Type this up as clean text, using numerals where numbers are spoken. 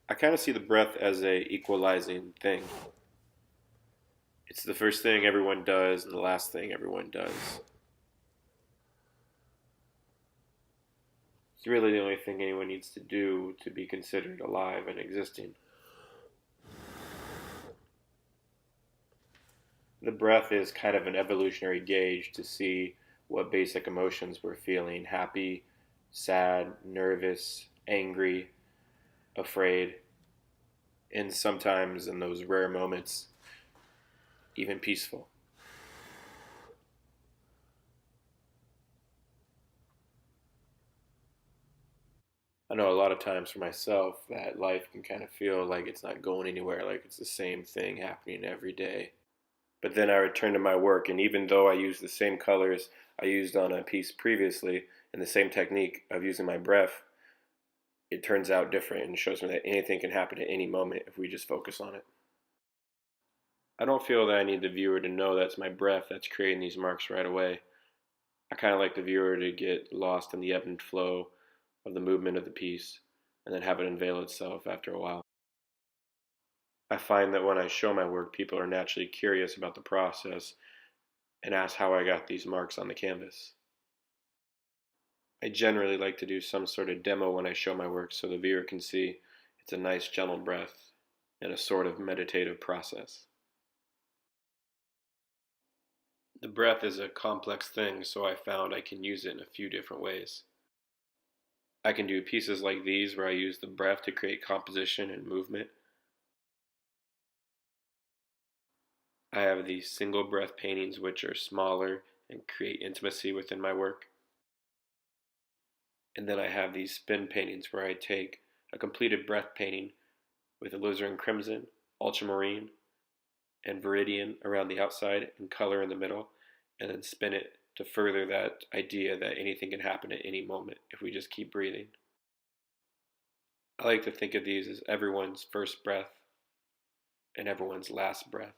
I kind of see the breath as a equalizing thing. It's the first thing everyone does and the last thing everyone does. It's really the only thing anyone needs to do to be considered alive and existing. The breath is kind of an evolutionary gauge to see what basic emotions we're feeling: happy, sad, nervous, angry, afraid, and sometimes in those rare moments, even peaceful. I know a lot of times for myself that life can kind of feel like it's not going anywhere, like it's the same thing happening every day. But then I return to my work, and even though I use the same colors I used on a piece previously and the same technique of using my breath, it turns out different and shows me that anything can happen at any moment if we just focus on it. I don't feel that I need the viewer to know that's my breath that's creating these marks right away. I kind of like the viewer to get lost in the ebb and flow of the movement of the piece and then have it unveil itself after a while. I find that when I show my work, people are naturally curious about the process and ask how I got these marks on the canvas. I generally like to do some sort of demo when I show my work so the viewer can see it's a nice gentle breath and a sort of meditative process. The breath is a complex thing, so I found I can use it in a few different ways. I can do pieces like these where I use the breath to create composition and movement. I have these single breath paintings which are smaller and create intimacy within my work. And then I have these spin paintings where I take a completed breath painting with alizarin crimson, ultramarine, and viridian around the outside and color in the middle, and then spin it to further that idea that anything can happen at any moment if we just keep breathing. I like to think of these as everyone's first breath and everyone's last breath.